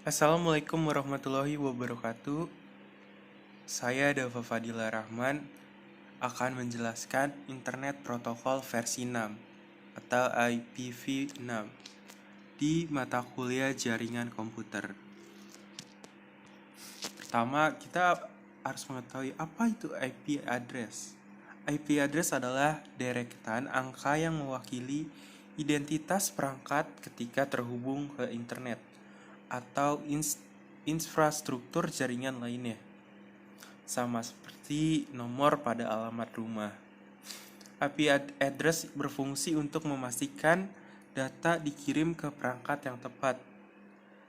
Assalamualaikum warahmatullahi wabarakatuh. Saya Dava Fadila Rahman akan menjelaskan Internet Protokol versi 6 atau IPv6 di mata kuliah jaringan komputer. Pertama, kita harus mengetahui apa itu IP address. IP address adalah deretan angka yang mewakili identitas perangkat ketika terhubung ke internet atau infrastruktur jaringan lainnya, sama seperti nomor pada alamat rumah. IP address berfungsi untuk memastikan data dikirim ke perangkat yang tepat.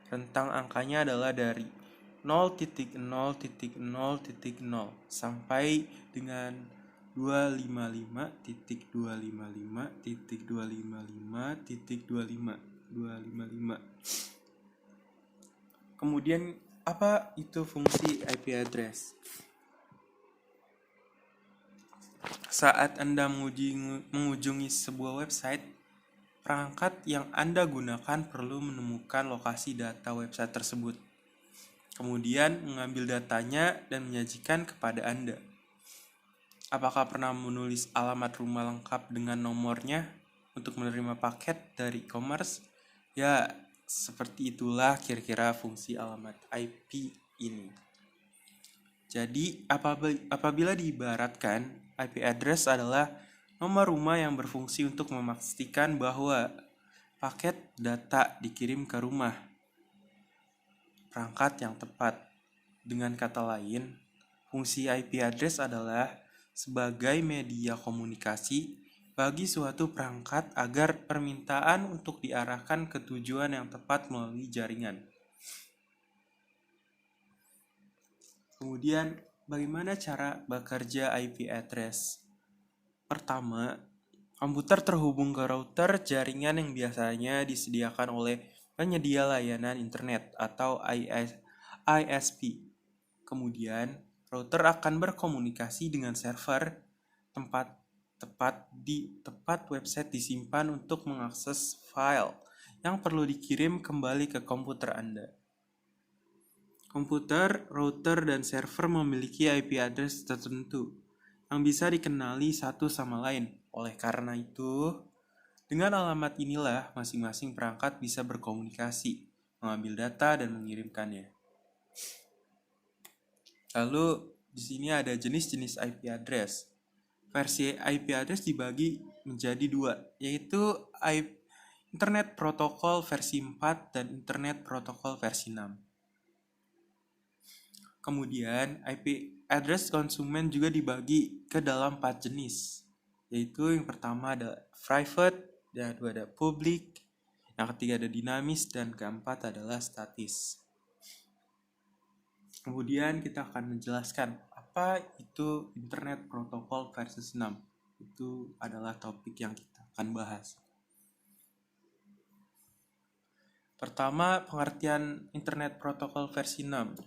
Rentang angkanya adalah dari 0.0.0.0 sampai dengan 255.255.255.255. Kemudian apa itu fungsi IP address? Saat Anda mengunjungi sebuah website, perangkat yang Anda gunakan perlu menemukan lokasi data website tersebut. Kemudian mengambil datanya dan menyajikan kepada Anda. Apakah pernah menulis alamat rumah lengkap dengan nomornya untuk menerima paket dari e-commerce? Ya, seperti itulah kira-kira fungsi alamat IP ini. Jadi, apabila diibaratkan, IP address adalah nomor rumah yang berfungsi untuk memastikan bahwa paket data dikirim ke rumah perangkat yang tepat. Dengan kata lain, fungsi IP address adalah sebagai media komunikasi bagi suatu perangkat agar permintaan untuk diarahkan ke tujuan yang tepat melalui jaringan. Kemudian, bagaimana cara bekerja IP address? Pertama, komputer terhubung ke router jaringan yang biasanya disediakan oleh penyedia layanan internet atau ISP. Kemudian, router akan berkomunikasi dengan server tempat website disimpan untuk mengakses file yang perlu dikirim kembali ke komputer Anda. Komputer, router, dan server memiliki IP address tertentu yang bisa dikenali satu sama lain. Oleh karena itu, dengan alamat inilah masing-masing perangkat bisa berkomunikasi, mengambil data, dan mengirimkannya. Lalu, di sini ada jenis-jenis IP address. Versi IP address dibagi menjadi dua, yaitu Internet Protokol versi 4 dan Internet Protokol versi 6. Kemudian, IP address konsumen juga dibagi ke dalam 4 jenis, yaitu yang pertama ada private, yang kedua ada public, yang ketiga ada dinamis, dan keempat adalah statis. Kemudian kita akan menjelaskan apa itu Internet Protokol versi 6. Itu adalah topik yang kita akan bahas. Pertama, pengertian Internet Protokol versi 6.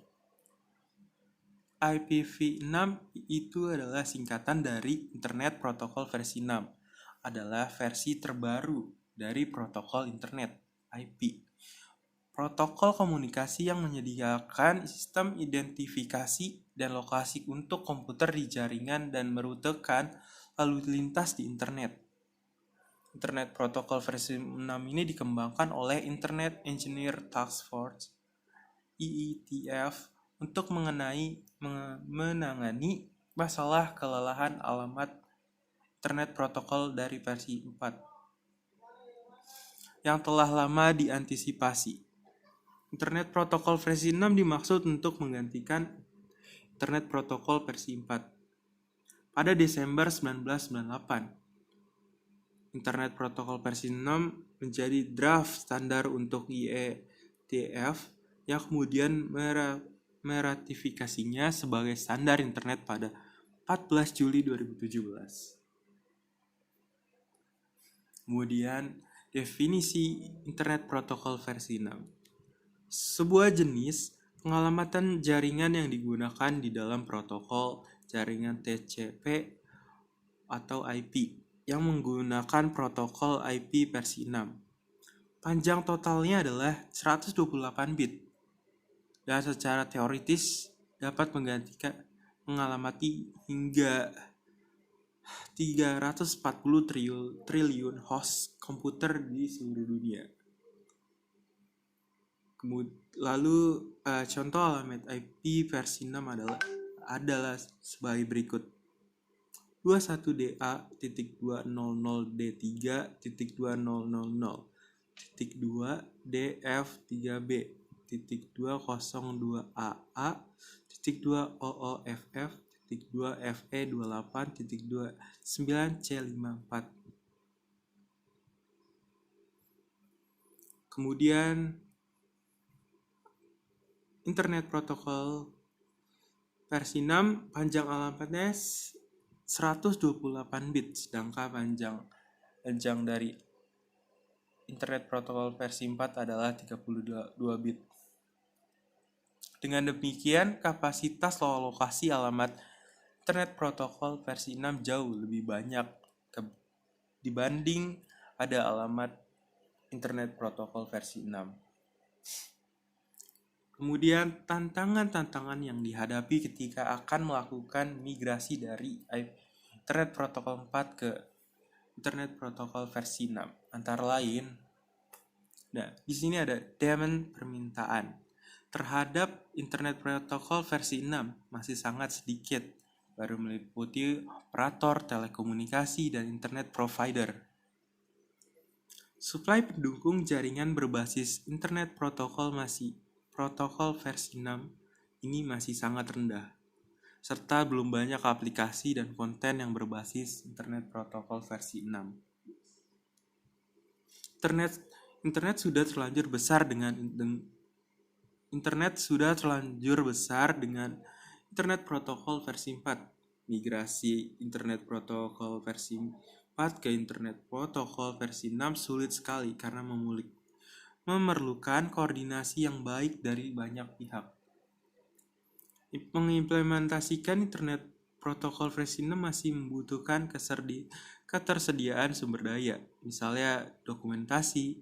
IPv6 itu adalah singkatan dari Internet Protokol versi 6. Adalah versi terbaru dari protokol internet IP. Protokol komunikasi yang menyediakan sistem identifikasi dan lokasi untuk komputer di jaringan dan merutekan lalu lintas di internet. Internet Protokol versi 6 ini dikembangkan oleh Internet Engineer Task Force (IETF) untuk menangani masalah kelelahan alamat Internet Protokol dari versi 4 yang telah lama diantisipasi. Internet Protokol versi 6 dimaksud untuk menggantikan Internet Protokol versi 4. Pada Desember 1998, Internet Protokol versi 6 menjadi draft standar untuk IETF yang kemudian meratifikasinya sebagai standar internet pada 14 Juli 2017. Kemudian, definisi Internet Protokol versi 6. Sebuah jenis pengalamatan jaringan yang digunakan di dalam protokol jaringan TCP atau IP yang menggunakan protokol IP versi 6. Panjang totalnya adalah 128 bit. dan secara teoritis dapat menggantikan mengalamati hingga 340 triliun host komputer di seluruh dunia. Lalu contoh alamat IP versi 6 adalah sebagai berikut. 21DA.200.2FE28.2. Kemudian Internet Protocol versi 6 panjang alamatnya 128 bit, sedangkan panjang dari Internet Protocol versi 4 adalah 32 bit. Dengan demikian, kapasitas lokasi alamat Internet Protocol versi 6 jauh lebih banyak dibanding ada alamat Internet Protocol versi 6. Kemudian tantangan-tantangan yang dihadapi ketika akan melakukan migrasi dari Internet Protocol 4 ke Internet Protocol versi 6. Antara lain, di sini ada demand permintaan terhadap Internet Protocol versi 6 masih sangat sedikit, baru meliputi operator telekomunikasi dan internet provider. Suplai pendukung jaringan berbasis Internet Protocol versi 6 ini masih sangat rendah, serta belum banyak aplikasi dan konten yang berbasis Internet Protocol versi 6. Internet sudah terlanjur besar dengan Internet Protokol versi 4. Migrasi Internet Protokol versi 4 ke Internet Protokol versi 6 sulit sekali karena memerlukan koordinasi yang baik dari banyak pihak. Mengimplementasikan Internet Protokol versi 6 masih membutuhkan ketersediaan sumber daya, misalnya dokumentasi,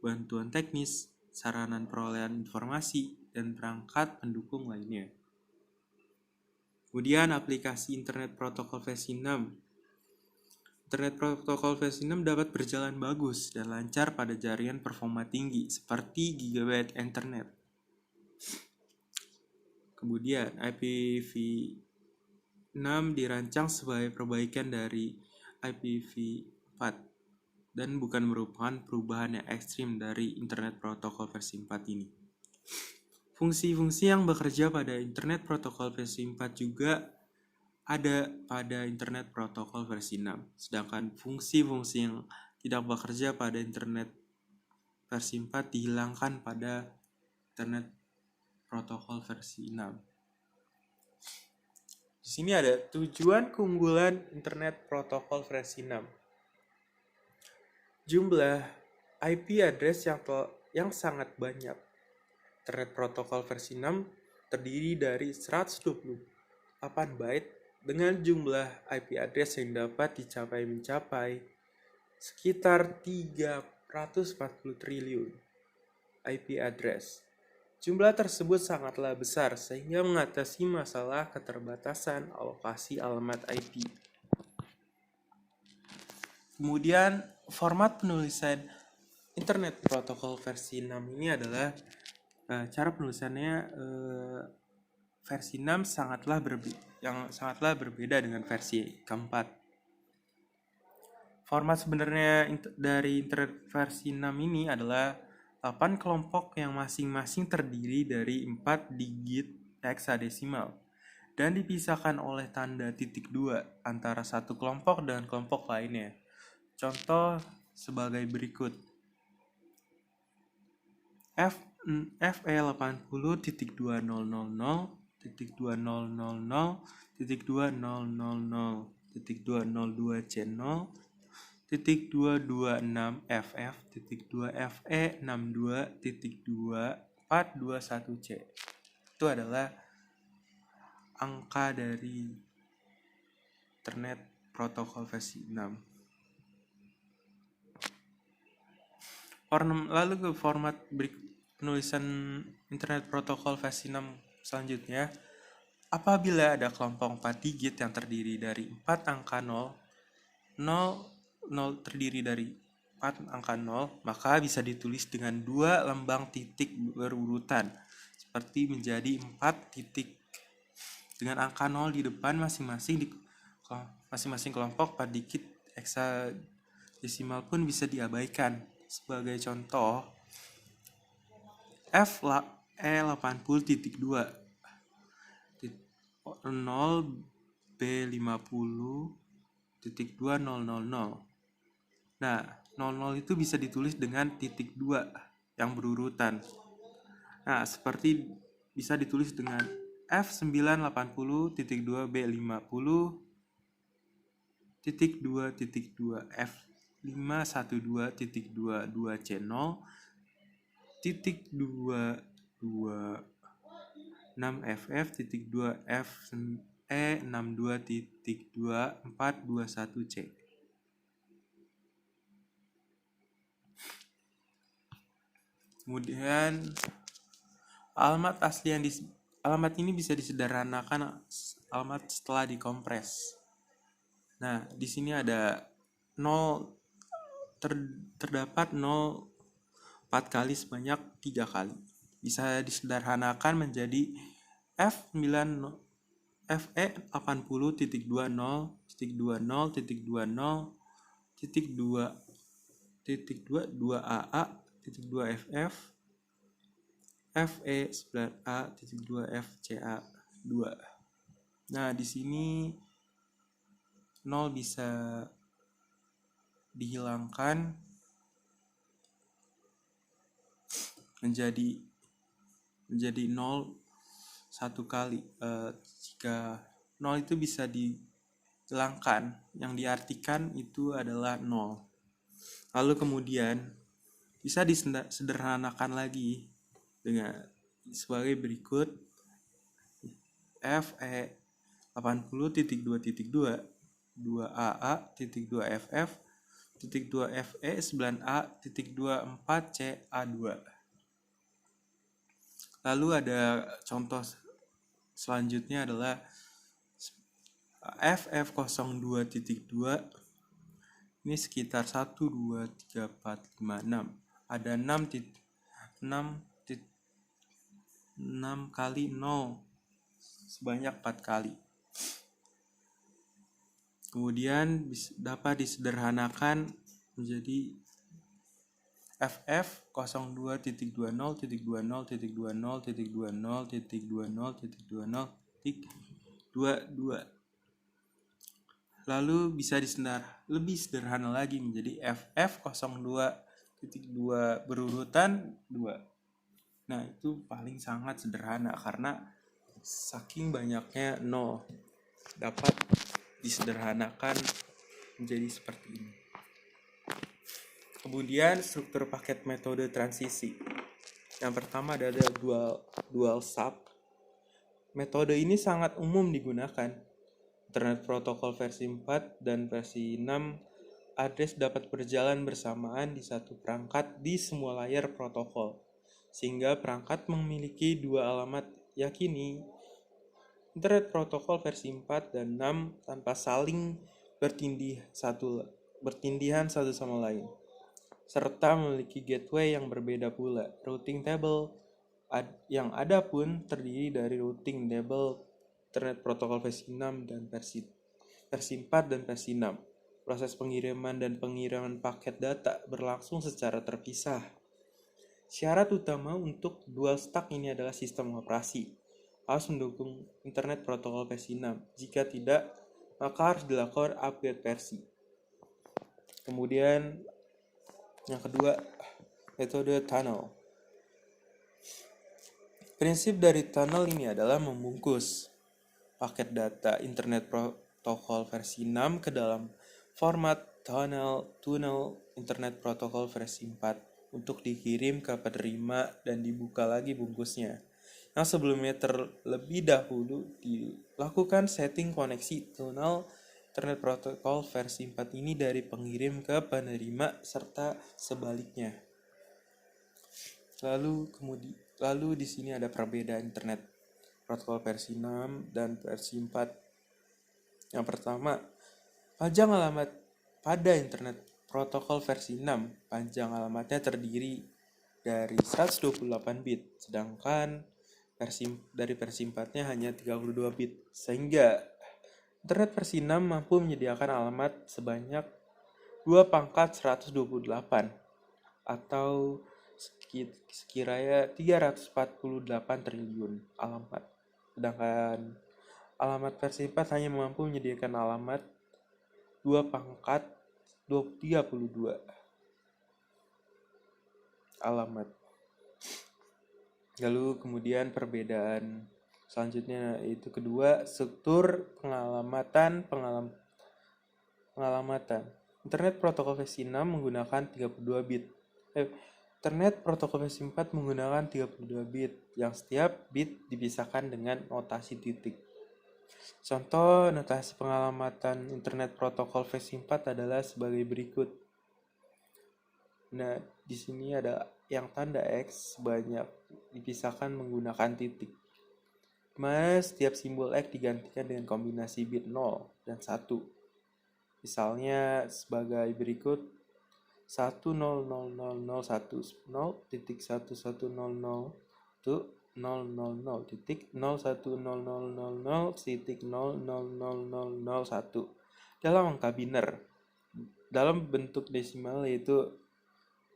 bantuan teknis, sarana perolehan informasi, dan perangkat pendukung lainnya. Kemudian aplikasi Internet Protokol versi 6. Internet Protokol versi 6 dapat berjalan bagus dan lancar pada jaringan performa tinggi seperti Gigabit Ethernet. Kemudian IPv6 dirancang sebagai perbaikan dari IPv4 dan bukan merupakan perubahan yang ekstrim dari Internet Protokol versi 4 ini. Fungsi-fungsi yang bekerja pada Internet Protokol versi 4 juga ada pada Internet Protokol versi 6, sedangkan fungsi-fungsi yang tidak bekerja pada Internet versi 4 dihilangkan pada Internet Protokol versi 6. Di sini ada tujuan keunggulan Internet Protokol versi 6. Jumlah IP address yang sangat banyak. Internet Protokol versi 6 terdiri dari 128 byte dengan jumlah IP address yang dapat mencapai sekitar 340 triliun IP address. Jumlah tersebut sangatlah besar sehingga mengatasi masalah keterbatasan alokasi alamat IP. Kemudian format penulisan Internet Protokol versi 6 ini adalah cara penulisannya versi 6 sangatlah berbeda dengan versi keempat. Format sebenarnya dari Internet versi 6 ini adalah 8 kelompok yang masing-masing terdiri dari 4 digit heksadesimal dan dipisahkan oleh tanda titik 2 antara satu kelompok dengan kelompok lainnya. Contoh sebagai berikut. F080.200.200.2FE62.2F2FE62.421C. Itu adalah angka dari Internet Protokol versi 6. Lalu ke format berikut. penulisan Internet Protokol versi 6 selanjutnya, apabila ada kelompok 4 digit yang terdiri dari 4 angka 0, 0 terdiri dari 4 angka 0, maka bisa ditulis dengan 2 lambang titik berurutan, seperti menjadi 4 titik dengan angka 0 di depan masing-masing kelompok 4 digit heksadesimal pun bisa diabaikan. Sebagai contoh, F80.2 0B50.2000. Nah, 00 itu bisa ditulis dengan titik 2 yang berurutan. Nah, seperti bisa ditulis dengan F980.2B50.2.2 F512.22C0 titik 226FF.2 FE62.2421C. Kemudian alamat ini bisa disederhanakan alamat setelah dikompres. Nah, di sini ada 0 terdapat 0 4 kali sebanyak 3 kali. Bisa disederhanakan menjadi Fe80.20.20.2AA.2FF Fe9A.2FCA2. Nah, di sini 0 bisa dihilangkan menjadi 0 satu kali. Jika 0 itu bisa dihilangkan, yang diartikan itu adalah 0. Lalu kemudian bisa disederhanakan lagi dengan sebagai berikut: Fe80.2.2 2AA.2FF 2 Fe9A.24CA2. Lalu ada contoh selanjutnya adalah FF02.2. Ini sekitar 1, 2, 3, 4, 5, 6. Ada 6 kali 0 sebanyak 4 kali. Kemudian dapat disederhanakan menjadi FF02.20.20.20.20.20.22. Lalu bisa lebih sederhana lagi menjadi FF02.2 berurutan 2. Nah, itu paling sangat sederhana karena saking banyaknya 0 dapat disederhanakan menjadi seperti ini. Kemudian struktur paket metode transisi. Yang pertama adalah dual sub. Metode ini sangat umum digunakan. Internet Protokol versi 4 dan versi 6 address dapat berjalan bersamaan di satu perangkat di semua layar protokol, sehingga perangkat memiliki 2 alamat. Yakini Internet Protokol versi 4 dan 6 tanpa saling bertindihan satu sama lain, serta memiliki gateway yang berbeda pula. Routing table yang ada pun terdiri dari routing table Internet Protokol versi 6 dan versi 4 dan versi 6. Proses pengiriman dan pengiriman paket data berlangsung secara terpisah. Syarat utama untuk dual stack ini adalah sistem operasi harus mendukung Internet Protokol versi 6. Jika tidak, maka harus dilakukan upgrade versi. Kemudian yang kedua, metode tunnel. Prinsip dari tunnel ini adalah membungkus paket data Internet Protokol versi 6 ke dalam format tunnel Internet Protokol versi 4 untuk dikirim ke penerima dan dibuka lagi bungkusnya. Yang sebelumnya terlebih dahulu dilakukan setting koneksi tunnel Internet Protokol versi 4 ini dari pengirim ke penerima serta sebaliknya. Lalu di sini ada perbedaan internet protokol versi 6 dan versi 4. Yang pertama, panjang alamat pada internet protokol versi 6, panjang alamatnya terdiri dari 128 bit, sedangkan dari versi 4-nya hanya 32 bit. Sehingga internet versi 6 mampu menyediakan alamat sebanyak 2 pangkat 128 atau sekiranya 348 triliun alamat. Sedangkan alamat versi 4 hanya mampu menyediakan alamat 2 pangkat 32 alamat. Lalu kemudian perbedaan selanjutnya yaitu kedua, struktur pengalamatan. Internet protokol versi 6 menggunakan 32 bit. Internet protokol versi 4 menggunakan 32 bit, yang setiap bit dipisahkan dengan notasi titik. Contoh notasi pengalamatan internet protokol versi 4 adalah sebagai berikut. Nah, di sini ada yang tanda X banyak dipisahkan menggunakan titik. Dimana setiap simbol X digantikan dengan kombinasi bit 0 dan 1. Misalnya sebagai berikut 100.000.000.010.000.000.000.000.1 dalam angka biner dalam bentuk desimal yaitu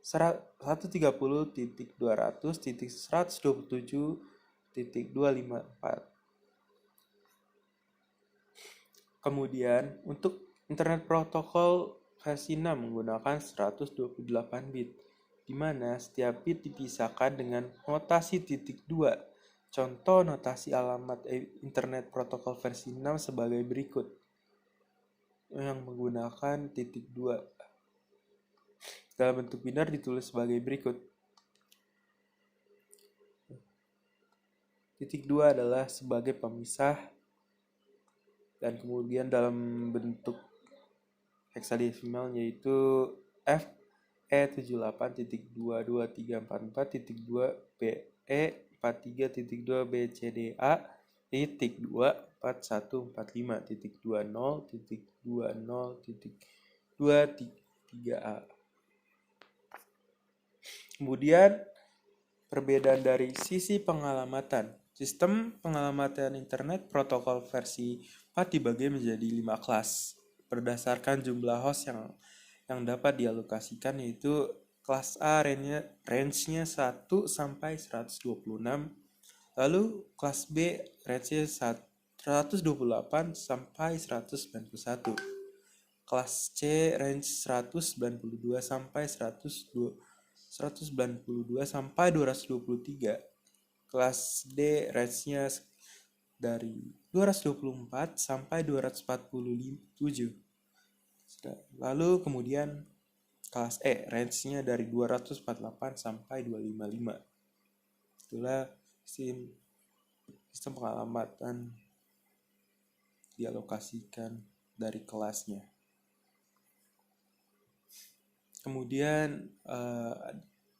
130.200.127.254. Kemudian untuk internet protokol versi 6 menggunakan 128 bit, di mana setiap bit dipisahkan dengan notasi titik 2. Contoh notasi alamat internet protokol versi 6 sebagai berikut, yang menggunakan titik 2. Dalam bentuk biner ditulis sebagai berikut. Titik 2 adalah sebagai pemisah, dan kemudian dalam bentuk heksadesimal yaitu FE783.22.2B2E43.2B2C2A.20.20.23A. Kemudian perbedaan dari sisi pengalamatan. Sistem pengalamatan internet protokol versi 4 dibagi menjadi 5 kelas berdasarkan jumlah host yang dapat dialokasikan, yaitu kelas A range-nya 1 sampai 126, lalu kelas B range-nya 128 sampai 191, kelas C range 192 sampai 192 sampai 223, kelas D range-nya dari 224 sampai 247. Lalu kemudian kelas E range-nya dari 248 sampai 255. Itulah sistem pengalamatan dialokasikan dari kelasnya. Kemudian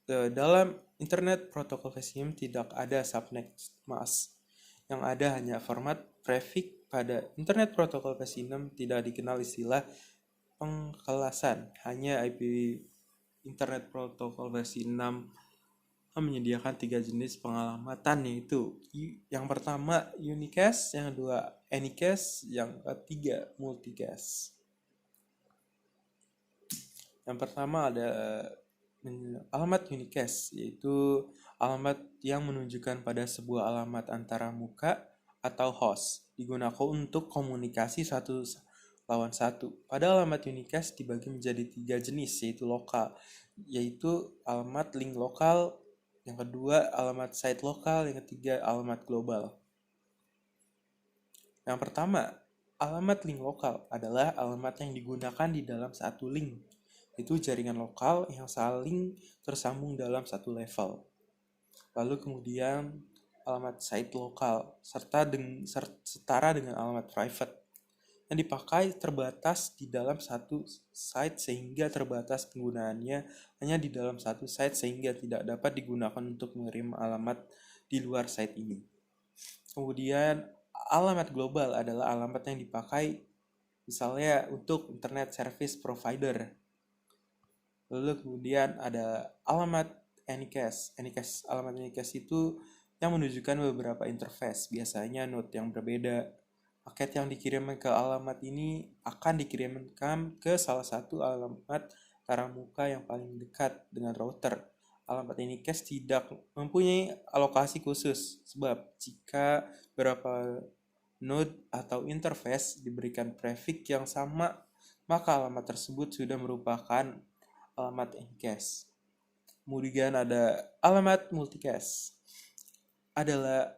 dalam internet protokol versi 6 tidak ada subnet mask. Yang ada hanya format prefix. Pada internet protokol versi 6 tidak dikenal istilah pengkelasan. Hanya IP internet protokol versi 6 menyediakan 3 jenis pengalamatan, yaitu yang pertama unicast, yang kedua anycast, yang ketiga multicast. Yang pertama ada alamat unicast, yaitu alamat yang menunjukkan pada sebuah alamat antara muka atau host, digunakan untuk komunikasi satu lawan satu. Pada alamat unicast dibagi menjadi 3 jenis, yaitu lokal, yaitu alamat link lokal, yang kedua alamat site lokal, yang ketiga alamat global. Yang pertama, alamat link lokal adalah alamat yang digunakan di dalam satu link, itu jaringan lokal yang saling tersambung dalam satu level. Lalu kemudian alamat site lokal setara dengan alamat private. yang dipakai terbatas di dalam satu site sehingga terbatas penggunaannya hanya di dalam satu site sehingga tidak dapat digunakan untuk mengirim alamat di luar site ini. Kemudian alamat global adalah alamat yang dipakai misalnya untuk internet service provider. Lalu kemudian ada alamat anycast. Alamat anycast itu yang menunjukkan beberapa interface, biasanya node yang berbeda. Paket yang dikirimkan ke alamat ini akan dikirimkan ke salah satu alamat barang muka yang paling dekat dengan router. Alamat anycast tidak mempunyai alokasi khusus, sebab jika beberapa node atau interface diberikan prefix yang sama, maka alamat tersebut sudah merupakan alamat anycast. Kemudian ada alamat multicast. Adalah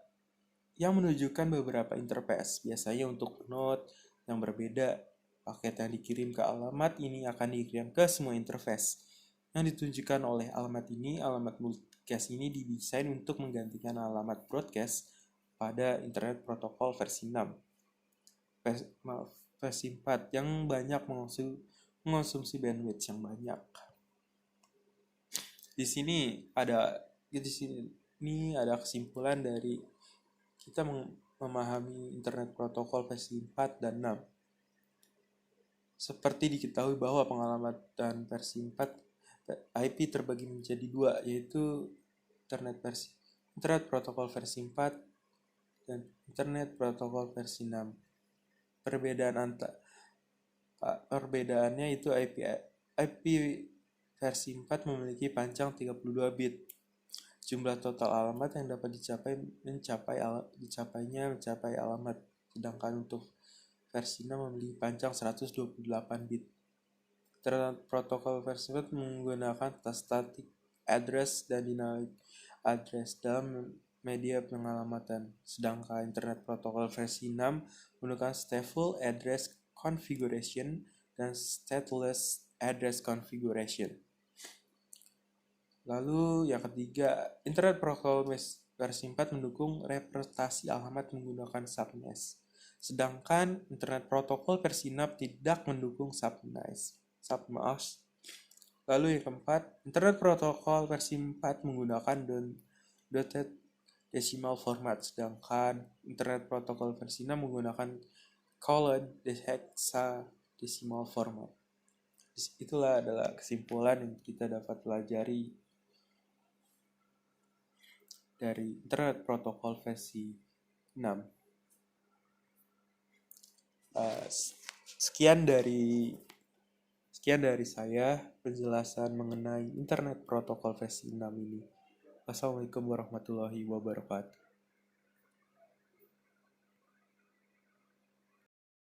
yang menunjukkan beberapa interface, biasanya untuk node yang berbeda. Paket yang dikirim ke alamat ini akan dikirim ke semua interface. Yang ditunjukkan oleh alamat ini, alamat multicast ini didesain untuk menggantikan alamat broadcast pada Internet Protocol versi 6. Versi 4 yang banyak mengonsumsi bandwidth yang banyak. Di sini ada kesimpulan dari kita memahami Internet Protokol versi 4 dan 6. Seperti diketahui bahwa pengalamatan versi 4 IP terbagi menjadi dua, yaitu Internet Protokol versi 4 dan Internet Protokol versi 6. Perbedaannya itu IP versi 4 memiliki panjang 32 bit. Jumlah total alamat yang dapat mencapai alamat, sedangkan untuk versi 6 memiliki panjang 128 bit. Internet Protokol versi 4 menggunakan static address dan dynamic address dalam media pengalamatan, sedangkan Internet Protokol versi 6 menggunakan stateful address configuration dan stateless address configuration. Lalu yang ketiga, Internet Protocol versi 4 mendukung representasi alamat menggunakan subnet. Sedangkan Internet Protocol versi 6 tidak mendukung subnet. Lalu yang keempat, Internet Protocol versi 4 menggunakan dotted decimal format, sedangkan Internet Protocol versi 6 menggunakan colon hexadecimal format. Itulah adalah kesimpulan yang kita dapat pelajari dari Internet Protocol versi 6. Sekian dari saya penjelasan mengenai Internet Protocol versi 6 ini. Wassalamualaikum warahmatullahi wabarakatuh.